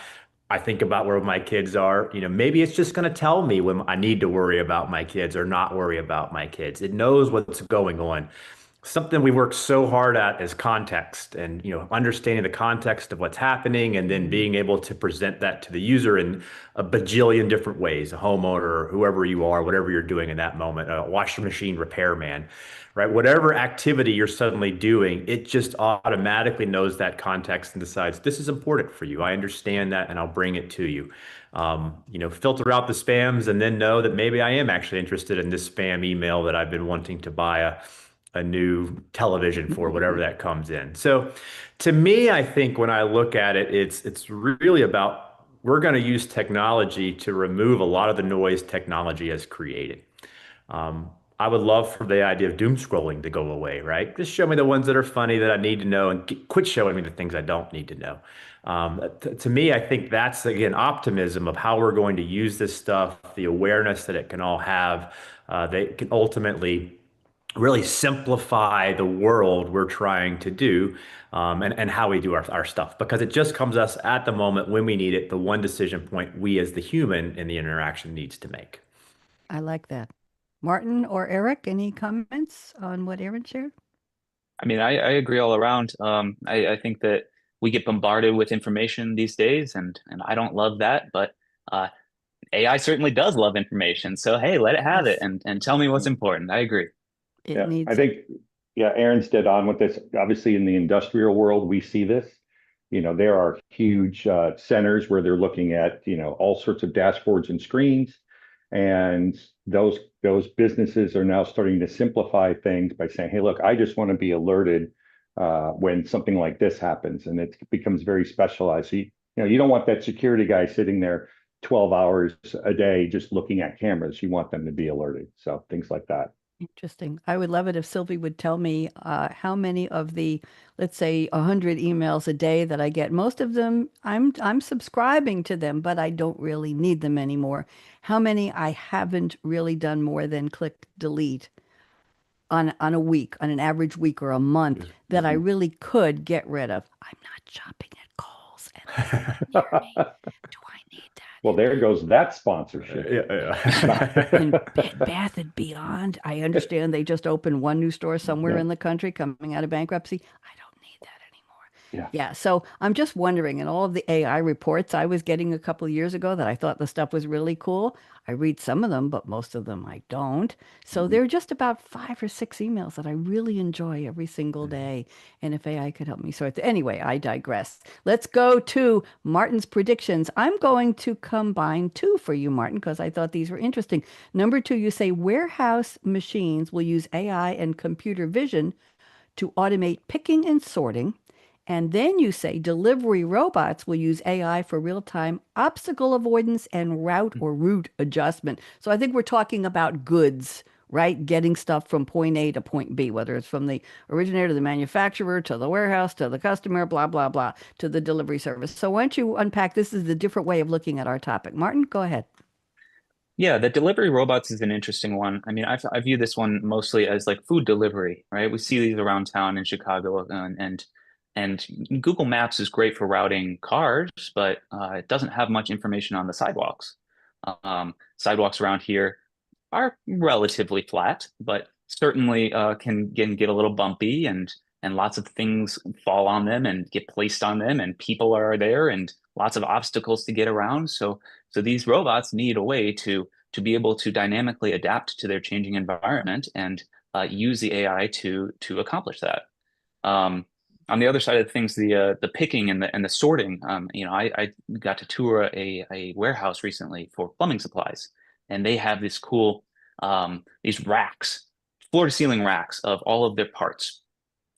I think about where my kids are. Maybe it's just going to tell me when I need to worry about my kids or not worry about my kids. It knows what's going on. Something we work so hard at is context and understanding the context of what's happening and then being able to present that to the user in a bajillion different ways, a homeowner or whoever you are, whatever you're doing in that moment, a washing machine repairman, right? Whatever activity you're suddenly doing, it just automatically knows that context and decides this is important for you. I understand that and I'll bring it to you. Filter out the spams and then know that maybe I am actually interested in this spam email that I've been wanting to buy a new television for, whatever that comes in. So to me, I think when I look at it, it's really about we're going to use technology to remove a lot of the noise technology has created. I would love for the idea of doom scrolling to go away, right? Just show me the ones that are funny that I need to know and quit showing me the things I don't need to know. To me, I think that's, again, optimism of how we're going to use this stuff, the awareness that it can all have. They can ultimately really simplify the world we're trying to do and how we do our stuff because it just comes us at the moment when we need it, the one decision point we as the human in the interaction needs to make. I like that. Martin or Eric, any comments on what Aaron shared? I mean, I agree all around. I think that we get bombarded with information these days, and I don't love that, but uh, AI certainly does love information. So hey, let it have it Yes, and tell me what's important. I agree. it Yeah, I needs it. think, yeah, Aaron's dead on with this. Obviously, in the industrial world, we see this. There are huge centers where they're looking at, all sorts of dashboards and screens, and those businesses are now starting to simplify things by saying, "Hey, look, I just want to be alerted when something like this happens," and it becomes very specialized. So you don't want that security guy sitting there 12 hours a day just looking at cameras. You want them to be alerted. So things like that. Interesting. I would love it if Sylvie would tell me how many of the, let's say, 100 emails a day that I get. Most of them, I'm subscribing to them, but I don't really need them anymore. How many I haven't really done more than click delete on a week, on an average week or a month that I really could get rid of. I'm not shopping at Kohl's and there's none near me. Do I need that? Well, there goes that sponsorship. In Yeah. Bath and Beyond, I understand they just opened one new store somewhere Yeah, in the country coming out of bankruptcy. I don't need that anymore. yeah. Yeah, so I'm just wondering, in all of the AI reports I was getting a couple of years ago that I thought the stuff was really cool, I read some of them, but most of them I don't. So Mhm. there are just about 5 or 6 emails that I really enjoy every single day. And if AI could help me sort anyway, I digress. Let's go to Martin's predictions. I'm going to combine two for you, Martin, because I thought these were interesting. Number two, you say warehouse machines will use AI and computer vision to automate picking and sorting. And then you say delivery robots will use AI for real-time obstacle avoidance and route adjustment. So I think we're talking about goods, right? Getting stuff from point A to point B, whether it's from the originator to the manufacturer to the warehouse to the customer, blah, blah, blah, to the delivery service. So why don't you unpack this is a different way of looking at our topic. Martin, go ahead. Yeah, the delivery robots is an interesting one. I mean, I view this one mostly as like food delivery, right? We see these around town in Chicago, and Google Maps is great for routing cars, but it doesn't have much information on the sidewalks. Sidewalks around here are relatively flat, but certainly can get a little bumpy and lots of things fall on them and get placed on them and people are there and lots of obstacles to get around. So these robots need a way to to be able to dynamically adapt to their changing environment and use the AI to accomplish that. On the other side of things, the picking and the sorting, I got to tour a warehouse recently for plumbing supplies, and they have this cool these racks, floor to ceiling racks of all of their parts,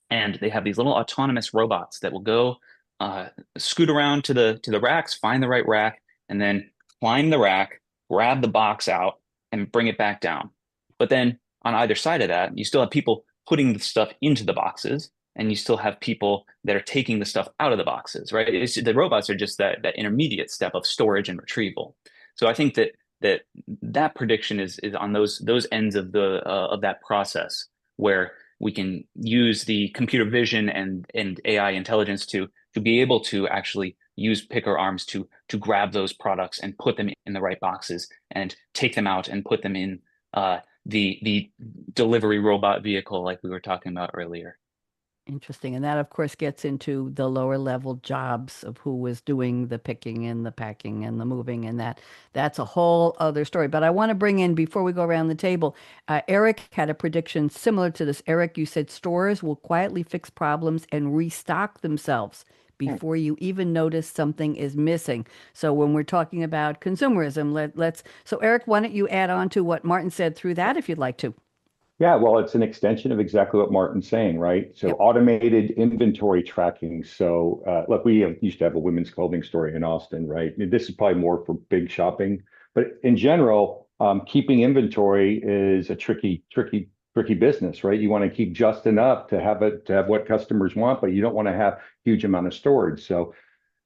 and they have these little autonomous robots that will go scoot around to the racks, find the right rack, and then climb the rack, grab the box out, and bring it back down. But then on either side of that, you still have people putting the stuff into the boxes, and you still have people that are taking the stuff out of the boxes, right? The robots are just that intermediate step of storage and retrieval. So I think that prediction is on those ends of that process, where we can use the computer vision and AI intelligence to be able to actually use picker arms to grab those products and put them in the right boxes and take them out and put them in the delivery robot vehicle like we were talking about earlier. Interesting. And that, of course, gets into the lower level jobs of who was doing the picking and the packing and the moving, and that's a whole other story. But I want to bring in, before we go around the table, Eric had a prediction similar to this. Eric, you said stores will quietly fix problems and restock themselves before you even notice something is missing. So when we're talking about consumerism, so Eric, why don't you add on to what Martin said through that if you'd like to? Yeah, well, it's an extension of exactly what Martin's saying, right? So Yep. automated inventory tracking. So look, used to have a women's clothing store in Austin, right? This is probably more for big shopping, but in general, keeping inventory is a tricky business, right? You want to keep just enough to have what customers want, but you don't want to have huge amount of storage. So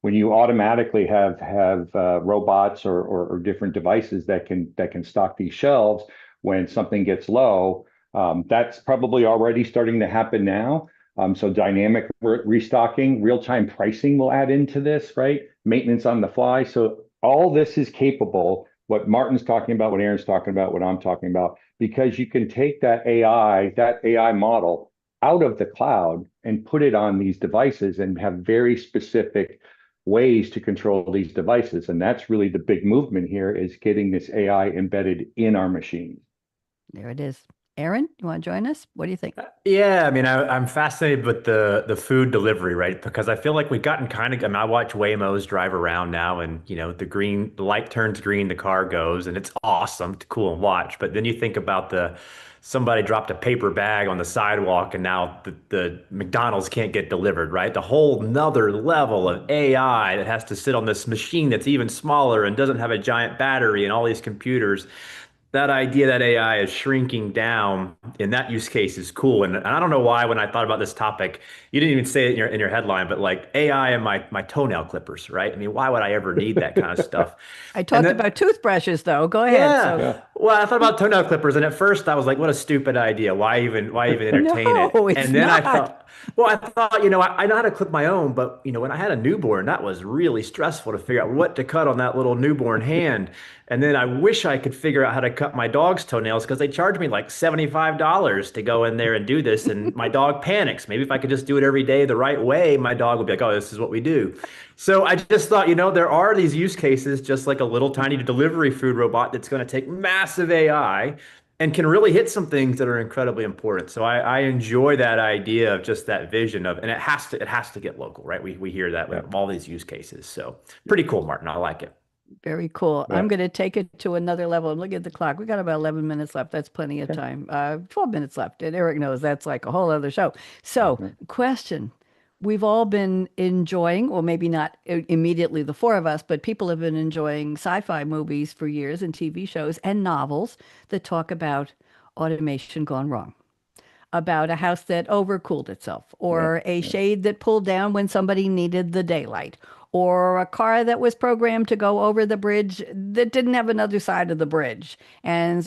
when you automatically have robots or different devices that can stock these shelves when something gets low. That's probably already starting to happen now. So dynamic restocking, real-time pricing will add into this, right? Maintenance on the fly. So all this is capable, what Martin's talking about, what Aaron's talking about, what I'm talking about, because you can take that AI model out of the cloud and put it on these devices and have very specific ways to control these devices. And that's really the big movement here, is getting this AI embedded in our machines. There it is. Aaron, you want to join us? What do you think? Yeah, I mean, I'm fascinated with the food delivery, right? Because I feel like we've gotten I mean, I watch Waymos drive around now, and the light turns green, the car goes, and it's awesome, it's cool and watch. But then you think about somebody dropped a paper bag on the sidewalk, and now the McDonald's can't get delivered, right? The whole nother level of AI that has to sit on this machine that's even smaller and doesn't have a giant battery and all these computers. That idea that AI is shrinking down in that use case is cool. And I don't know why, when I thought about this topic, you didn't even say it in your headline, but like AI and my toenail clippers, right? I mean, why would I ever need that kind of stuff? I talked about toothbrushes, though. Go ahead. Yeah. So, Well, I thought about toenail clippers, and at first I was like, what a stupid idea. Why even entertain it? No, it's And then I not. thought, I know how to clip my own, but when I had a newborn, that was really stressful to figure out what to cut on that little newborn hand. And then I wish I could figure out how to cut my dog's toenails, because they charge me like $75 to go in there and do this. And my dog panics. Maybe if I could just do it every day the right way, my dog would be like, oh, this is what we do. So I just thought, there are these use cases, just like a little tiny delivery food robot that's going to take massive AI and can really hit some things that are incredibly important. So I enjoy that idea of just that vision of, and it has to get local, right? We hear that with all these use cases. So pretty cool, Martin. I like it. Very cool. Yeah. I'm going to take it to another level. I'm looking at the clock. We got about 11 minutes left. That's plenty of time. 12 minutes left. And Eric knows that's like a whole other show. So, question. We've all been enjoying, or maybe not immediately the four of us, but people have been enjoying sci-fi movies for years and TV shows and novels that talk about automation gone wrong, about a house that overcooled itself, or a shade that pulled down when somebody needed the daylight, or a car that was programmed to go over the bridge that didn't have another side of the bridge,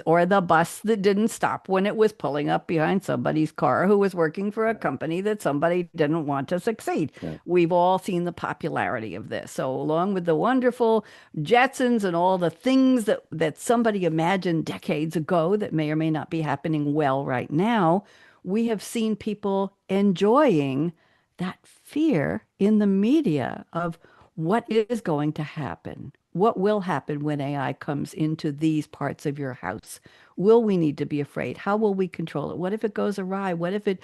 or the bus that didn't stop when it was pulling up behind somebody's car who was working for a company that somebody didn't want to succeed. We've all seen the popularity of this. So along with the wonderful Jetsons and all the things that somebody imagined decades ago that may or may not be happening well right now, we have seen people enjoying that fear in the media of what is going to happen What will happen when AI comes into these parts of your house? Will we need to be afraid? How will we control it? What if it goes awry? What if it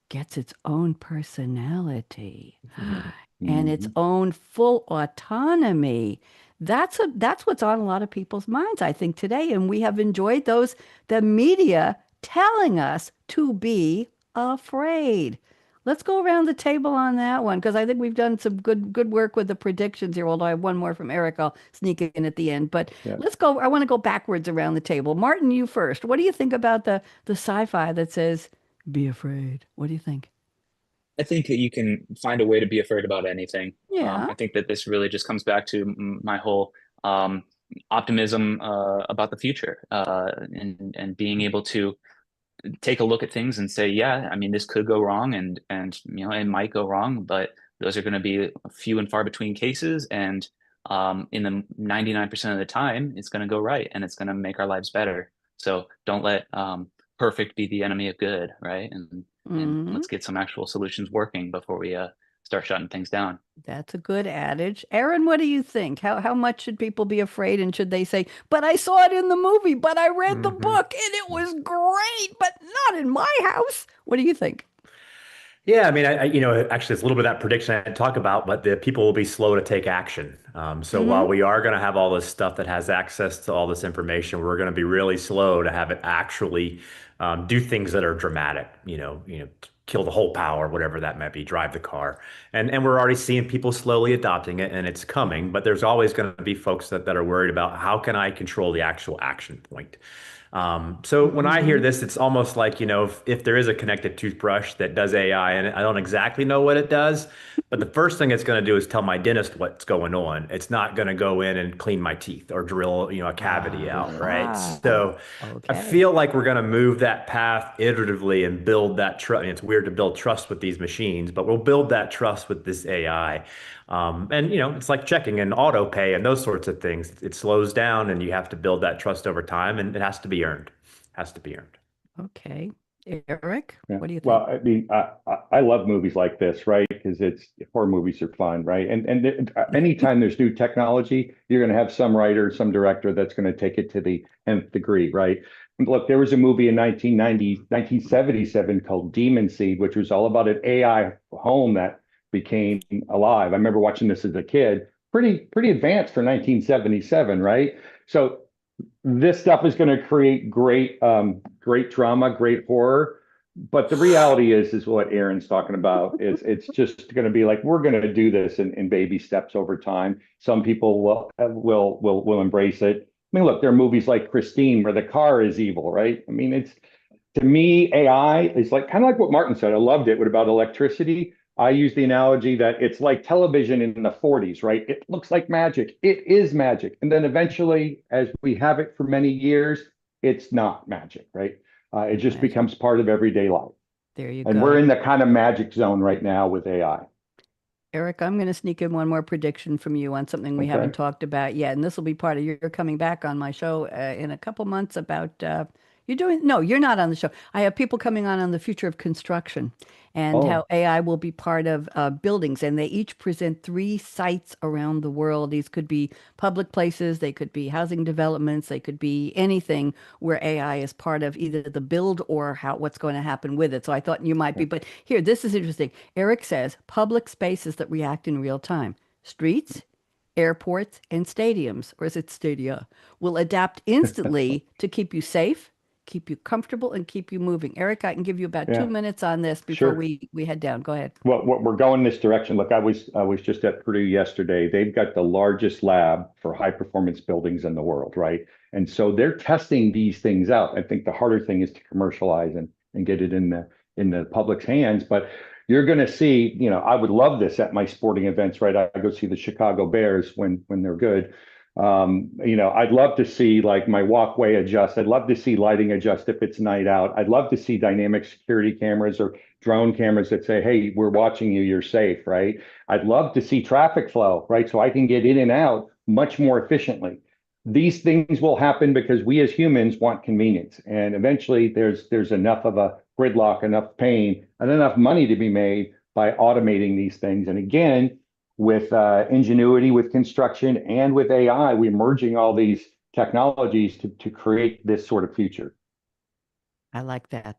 gets its own personality and its Mhm. own full autonomy? That's what's on a lot of people's minds, I think, today. And we have enjoyed the media telling us to be afraid. Let's go around the table on that one because I think we've done some good work with the predictions here. Although I have one more from Eric, I'll sneak it in at the end. But Yeah. let's go. I want to go backwards around the table. Martin, you first. What do you think about the sci-fi that says be afraid? What do you think? I think that you can find a way to be afraid about anything. Yeah. I think that this really just comes back to my whole um, optimism about the future and being able to take a look at things and say, yeah, I mean, this could go wrong and it might go wrong, but those are going to be few and far between cases. And in the 99% of the time, it's going to go right and it's going to make our lives better. So don't let perfect be the enemy of good, right? And Hmm. let's get some actual solutions working before we start shutting things down. That's a good adage. Aaron, what do you think? How much should people be afraid? And should they say, but I saw it in the movie, but I read the Mhm. book and it was great, but not in my house? What do you think? Yeah, I mean, actually, it's a little bit of that prediction I had to talk about, but the people will be slow to take action. So while Hmm. we are going to have all this stuff that has access to all this information, we're going to be really slow to have it actually do things that are dramatic. Kill the whole power, whatever that might be, drive the car, and we're already seeing people slowly adopting it, and it's coming. But there's always going to be folks that are worried about how can I control the actual action point. So when I hear Hmm. this, it's almost like, if there is a connected toothbrush that does AI, and I don't exactly know what it does, but the first thing it's going to do is tell my dentist what's going on. It's not going to go in and clean my teeth or drill, a cavity out, right? Aha. So I Okay. feel like we're going to move that path iteratively and build that trust. It's weird to build trust with these machines, but we'll build that trust with this AI. And it's like checking and auto pay and those sorts of things. It slows down and you have to build that trust over time and it has to be earned. Has to be earned. Okay. Eric, Yeah. what do you think? Well, I mean, I love movies like this, right? Because it's horror movies are fun, right? Anytime there's new technology, you're going to have some writer, some director that's going to take it to the nth degree, right? And look, there was a movie in 1977 called Demon Seed, which was all about an AI home that became alive. I remember watching this as a kid. Pretty advanced for 1977, right? So this stuff is going to create great drama, great horror. But the reality is what Aaron's talking about is it's just going to be like we're going to do this in baby steps over time. Some people will embrace it. I mean, look, there are movies like Christine where the car is evil, right? I mean, it's to me, AI is like kind of like what Martin said. I loved it. What about electricity? I use the analogy that it's like television in the 40s, right? It looks like magic. It is magic. And then eventually, as we have it for many years, it's not magic, right? It Not just magic. becomes part of everyday life. There you And we're go. in the kind of magic zone right now with AI. Eric, I'm going to sneak in one more prediction from you on something we haven't Okay. talked about yet. And this will be part of your coming back on my show in a couple months about you're doing, no, you're not on the show. I have people coming on the future of construction and how Oh, AI will be part of buildings. And they each present three sites around the world. These could be public places, they could be housing developments, they could be anything where AI is part of either the build or what's going to happen with it. So I thought you might be, but here, this is interesting. Eric says public spaces that react in real time, streets, airports, and stadiums, or is it stadia, will adapt instantly to keep you safe, keep you comfortable, and keep you moving. Eric, I can give you about two yeah, minutes on this before sure. we head down. Go ahead. Well, we're going this direction. Look, I was just at Purdue yesterday. They've got the largest lab for high performance buildings in the world, right? And so they're testing these things out. I think the harder thing is to commercialize and get it in the public's hands. But you're going to see, I would love this at my sporting events, right? I go see the Chicago Bears when they're good. I'd love to see like my walkway adjust. I'd love to see lighting adjust if it's night out. I'd love to see dynamic security cameras or drone cameras that say, hey, we're watching you, you're safe, right? I'd love to see traffic flow, right? So I can get in and out much more efficiently. These things will happen because we as humans want convenience. And eventually there's enough of a gridlock, enough pain, and enough money to be made by automating these things. And again, with ingenuity, with construction, and with AI. We're merging all these technologies to create this sort of future. I like that.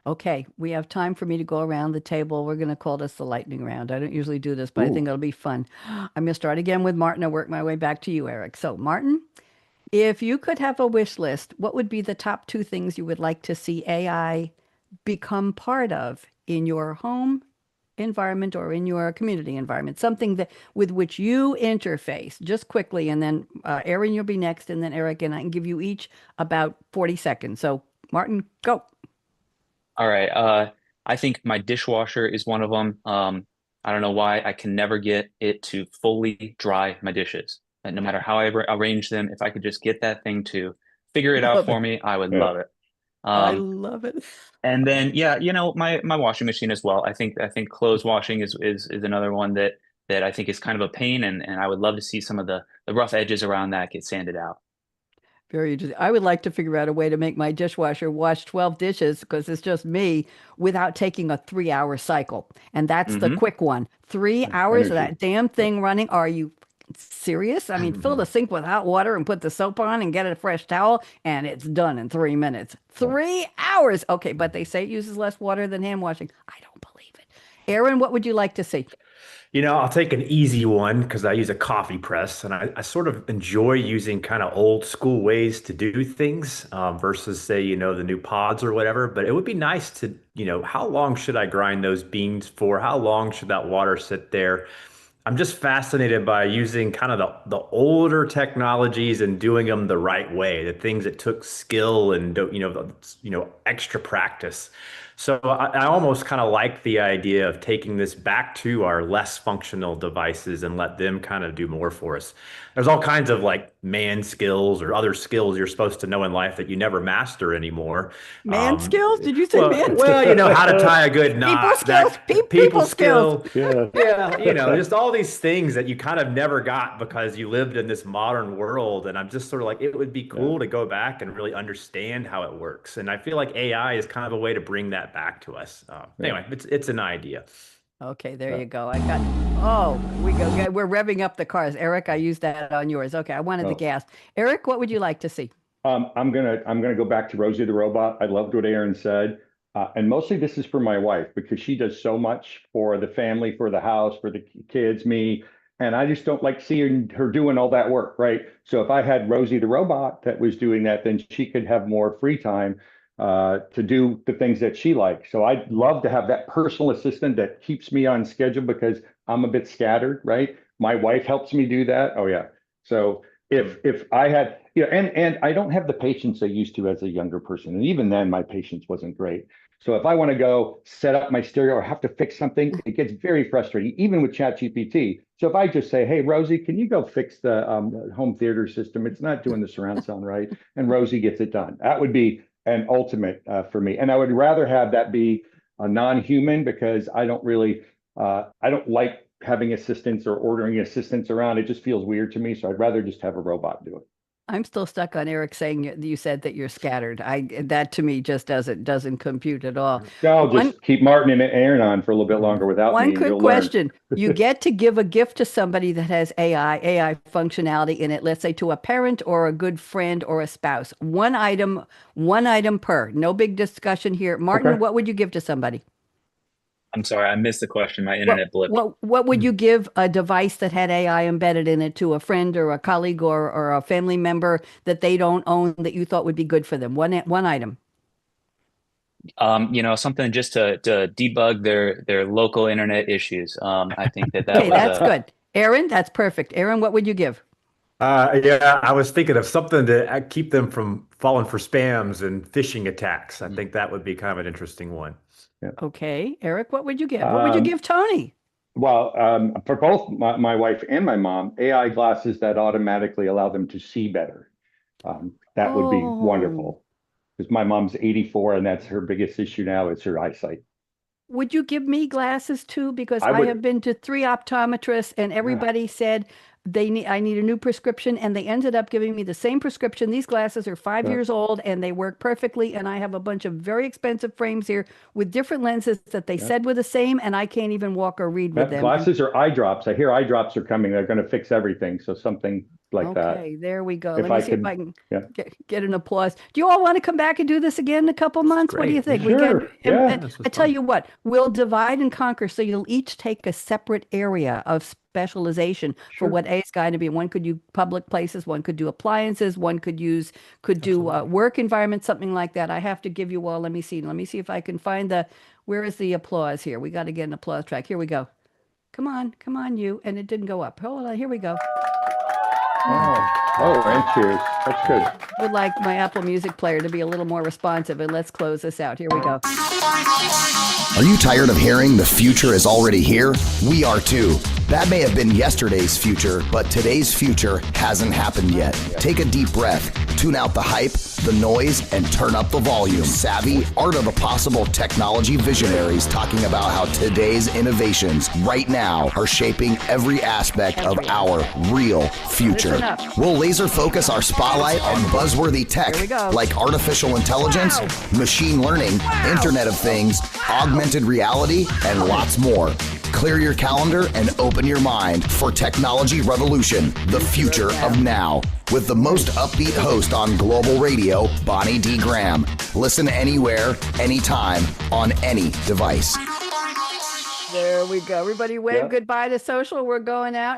Okay, we have time for me to go around the table. We're going to call this the lightning round. I don't usually do this, but I think Ooh. it'll be fun. I'm going to start again with Martin. I'll work my way back to you, Eric. So, Martin, if you could have a wish list, what would be the top two things you would like to see AI become part of in your home environment or in your community environment? Something that with which you interface just quickly, and then Aaron, you'll be next, and then Eric, and I can give you each about 40 seconds. So, Martin, go. All right. I think my dishwasher is one of them. I don't know why I can never get it to fully dry my dishes. And no matter how I arrange them, if I could just get that thing to figure it out Love for it. me, I would Yeah. love it. I Um, love it. and then yeah, my washing machine as well. I think clothes washing is another one that I think is kind of a pain, and I would love to see some of the rough edges around that get sanded out. Very interesting. I would like to figure out a way to make my dishwasher wash 12 dishes because it's just me without taking a 3 hour cycle. And that's the Hmm. quick one. 3 hours of Energy. that damn Yep. thing running. Are you serious? I mean, fill the sink with hot water and put the soap on and get a fresh towel, and it's done in 3 minutes. Yeah. 3 hours. Okay, but they say it uses less water than hand washing. I don't believe it. Aaron, what would you like to see? I'll take an easy one because I use a coffee press and I sort of enjoy using kind of old school ways to do things versus, say, the new pods or whatever. But it would be nice to, how long should I grind those beans for? How long should that water sit there? I'm just fascinated by using kind of the older technologies and doing them the right way, the things that took skill and extra practice. So I almost kind of like the idea of taking this back to our less functional devices and let them kind of do more for us. There's all kinds of like man skills or other skills you're supposed to know in life that you never master anymore. Man Um, skills? Did you say well, man skills? well, how to tie a good People knot, skills. that people People skills. skill. Yeah. Yeah, just all these things that you kind of never got because you lived in this modern world. And I'm just sort of like, it would be Yeah. cool to go back and really understand how it works. And I feel like AI is kind of a way to bring that back to us. Yeah. Anyway, it's an idea. Okay, there Yeah. you go. I got, oh, we go. Okay, we're revving up the cars. Eric, I used that on yours. Okay, I wanted the Oh. gas. Eric, what would you like to see? I'm gonna go back to Rosie the robot. I loved what Aaron said, and mostly this is for my wife because she does so much for the family, for the house, for the kids, me, and I just don't like seeing her doing all that work, right? So if I had Rosie the robot that was doing that, then she could have more free time to do the things that she likes. So I'd love to have that personal assistant that keeps me on schedule because I'm a bit scattered, right? My wife helps me do that. Oh yeah. So if I had, and I don't have the patience I used to as a younger person, and even then my patience wasn't great. So if I want to go set up my stereo or have to fix something, it gets very frustrating, even with ChatGPT. So if I just say, "Hey Rosie, can you go fix the home theater system? It's not doing the surround sound right," and Rosie gets it done. That would be an ultimate for me, and I would rather have that be a non-human because I don't like having assistants or ordering assistants around. It just feels weird to me. So I'd rather just have a robot do it. I'm still stuck on Eric saying you said that you're scattered. That to me just doesn't compute at all. I'll One just keep Martin and Aaron on for a little bit longer without one me, and quick you'll learn. question. You get to give a gift to somebody that has AI functionality in it, let's say to a parent or a good friend or a spouse. One item per. No big discussion here. Martin, Okay. what would you give to somebody? I'm sorry, I missed the question. My What internet blipped. what would you give a device that had AI embedded in it to a friend or a colleague or a family member that they don't own that you thought would be good for them? One item. Something just to debug their local internet issues. I think that Okay, was that's a good. Aaron, that's perfect. Aaron, what would you give? Yeah, I was thinking of something to keep them from falling for spams and phishing attacks. I think that would be kind of an interesting one. Yeah. Okay, Eric, what would you give? What would you Um, give Tony? well, for both my wife and my mom, AI glasses that automatically allow them to see better. That would be Oh, wonderful because my mom's 84 and that's her biggest issue now is her eyesight. Would you give me glasses too? Because I I would. have been to 3 optometrists and everybody said I need a new prescription, and they ended up giving me the same prescription. These glasses are 5 years old and they work perfectly. And I have a bunch of very expensive frames here with different lenses that they said were the same, and I can't even walk or read with them. Glasses or eye drops. I hear eye drops are coming. They're going to fix everything. So something like that. Okay, there we go. If Let me I see if could- I can yeah. get an applause. Do you all want to come back and do this again in a couple months? What do you think? Sure, yeah. And This was I tell fun. you what, we'll divide and conquer. So you'll each take a separate area of specialization for what A is going to be. One could do public places, one could do appliances, one could do work environment, something like that. I have to give you all. Let me see if I can find where is the applause here? We got to get an applause track. Here we go. Come on, you. And it didn't go up. Hold on, here we go. Oh, and cheers. That's good. Would like my Apple Music player to be a little more responsive, and let's close this out. Here we go. Are you tired of hearing the future is already here? We are too. That may have been yesterday's future, but today's future hasn't happened yet. Take a deep breath, tune out the hype, the noise, and turn up the volume. Savvy, art of the possible technology visionaries talking about how today's innovations right now are shaping every aspect of our real future. Listen up. We'll laser focus our spotlight on buzzworthy tech Here we go. like artificial intelligence, machine learning, Internet of Things, augmented reality, and lots more. Clear your calendar and open your mind for Technology Revolution, the future of now. With the most upbeat host on global radio, Bonnie D. Graham. Listen anywhere, anytime, on any device. There we go. Everybody wave goodbye to social. We're going out.